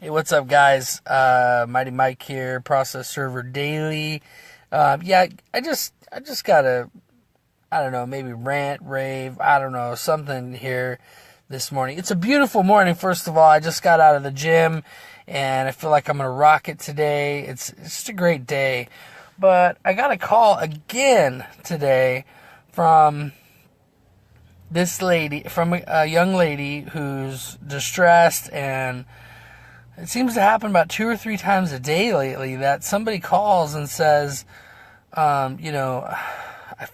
Hey, what's up, guys? Mighty Mike here, Process Server Daily. I just gotta, I don't know, maybe rant, rave, I don't know, something here this morning. It's a beautiful morning. First of all, I just got out of the gym, and I feel like I'm gonna rock it today. It's just a great day, but I got a call again today from this lady, from a young lady who's distressed, and it seems to happen about 2 or 3 times a day lately that somebody calls and says, I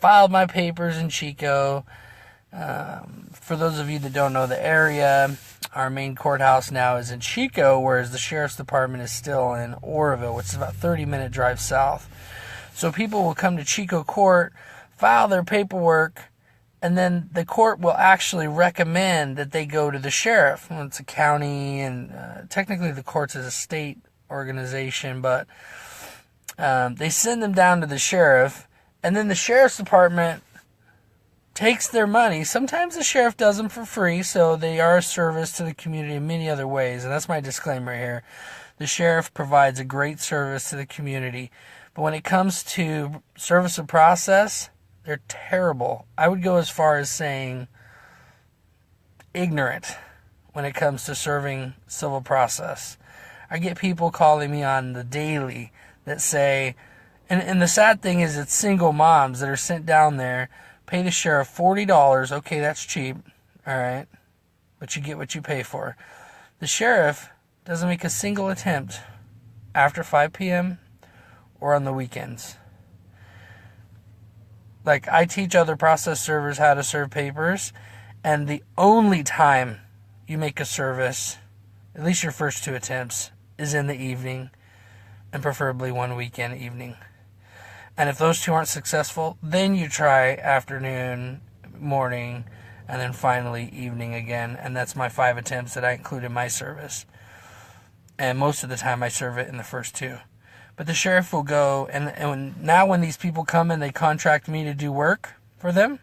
filed my papers in Chico. For those of you that don't know the area, our main courthouse now is in Chico, whereas the sheriff's department is still in Oroville, which is about a 30-minute drive south. So people will come to Chico court, file their paperwork, and then the court will actually recommend that they go to the sheriff. Well, it's a county, and technically the court's is a state organization, but they send them down to the sheriff, and then the sheriff's department takes their money. Sometimes the sheriff does them for free, so they are a service to the community in many other ways, and that's my disclaimer here. The sheriff provides a great service to the community, but when it comes to service of process, they're terrible. I would go as far as saying ignorant when it comes to serving civil process. I get people calling me on the daily that say, and the sad thing is it's single moms that are sent down there, pay the sheriff $40. Okay, that's cheap. All right. But you get what you pay for. The sheriff doesn't make a single attempt after 5 p.m. or on the weekends. Like, I teach other process servers how to serve papers, and the only time you make a service, at least your first 2 attempts, is in the evening, and preferably one weekend evening. And if those 2 aren't successful, then you try afternoon, morning, and then finally evening again, and that's my 5 attempts that I include in my service. And most of the time I serve it in the first 2. But the sheriff will go, and now when these people come and they contract me to do work for them,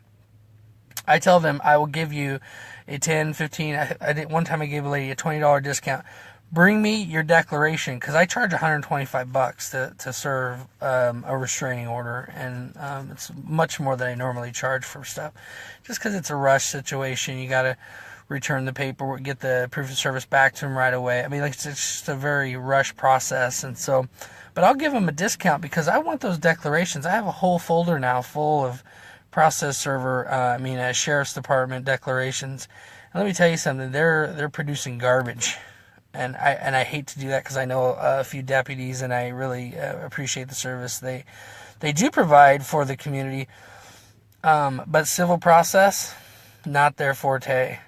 I tell them I will give you a 10, 15, one time I gave a lady a $20 discount. Bring me your declaration, because I charge $125 to serve a restraining order, and it's much more than I normally charge for stuff. Just because it's a rush situation, you got to return the paperwork, get the proof of service back to them right away. I mean, it's just a very rush process, and so... But I'll give them a discount because I want those declarations. I have a whole folder now full of process server, sheriff's department declarations. And let me tell you something, they're producing garbage. And I hate to do that because I know a few deputies, and I really appreciate the service they do provide for the community. But civil process, not their forte.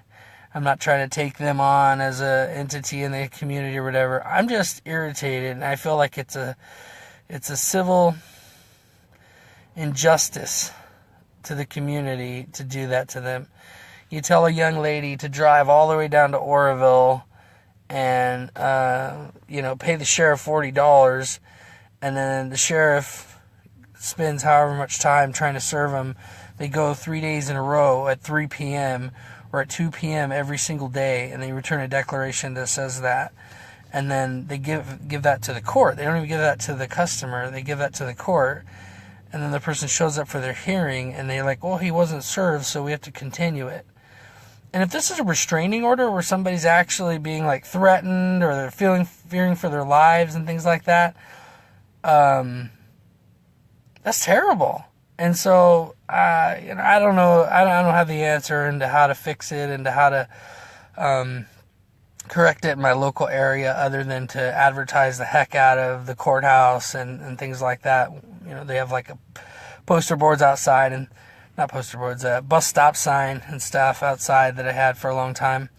I'm not trying to take them on as an entity in the community or whatever. I'm just irritated, and I feel like it's a civil injustice to the community to do that to them. You tell a young lady to drive all the way down to Oroville and pay the sheriff $40, and then the sheriff spends however much time trying to serve them. They go 3 days in a row at 3 p.m. or at 2 p.m. every single day, and they return a declaration that says that. And then they give that to the court. They don't even give that to the customer. They give that to the court. And then the person shows up for their hearing, and they're like, well, he wasn't served, so we have to continue it. And if this is a restraining order where somebody's actually being, like, threatened, or they're fearing for their lives and things like that, that's terrible. And so, I don't know. I don't have the answer into how to fix it and to how to correct it in my local area, other than to advertise the heck out of the courthouse and things like that. They have like a poster boards outside, and not poster boards, bus stop sign and stuff outside that I had for a long time,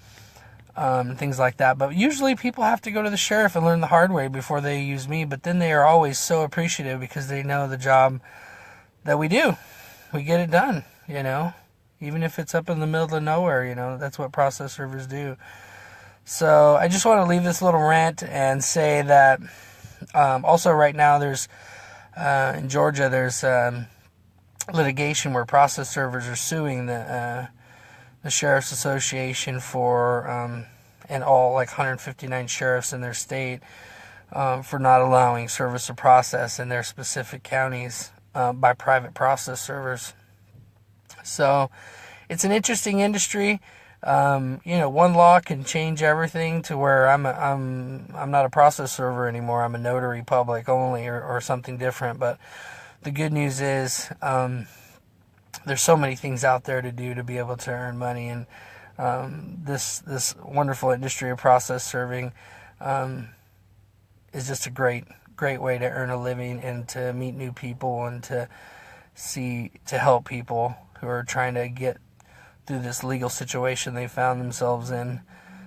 and things like that. But usually people have to go to the sheriff and learn the hard way before they use me. But then they are always so appreciative because they know the job that we do. We get it done, even if it's up in the middle of nowhere, that's what process servers do. So I just want to leave this little rant and say that also right now there's in Georgia there's litigation where process servers are suing the Sheriff's Association for and all like 159 sheriffs in their state for not allowing service or process in their specific counties by private process servers. So it's an interesting industry. One law can change everything to where I'm not a process server anymore. I'm a notary public only, or something different. But the good news is there's so many things out there to do to be able to earn money, and this wonderful industry of process serving is just a great way to earn a living and to meet new people and to help people who are trying to get through this legal situation they found themselves in.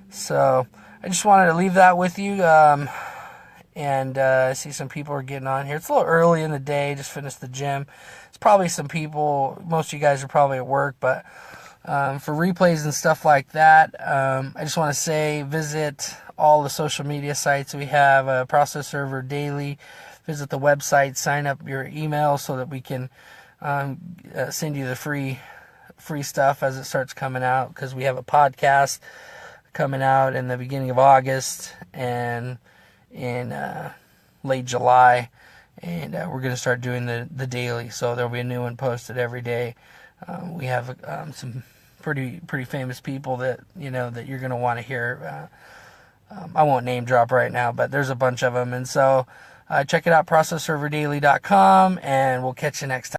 So I just wanted to leave that with you. And I see some people are getting on here. It's a little early in the day. Just finished the gym. It's probably some people. Most of you guys are probably at work, but for replays and stuff like that, I just want to say visit all the social media sites we have. Process Server Daily. Visit the website. Sign up your email so that we can send you the free stuff as it starts coming out, because we have a podcast coming out in the beginning of August and in late July, and we're going to start doing the daily, so there'll be a new one posted every day. We have some pretty famous people that that you're going to want to hear. I won't name drop right now, but there's a bunch of them, and so check it out, processserverdaily.com, and we'll catch you next time.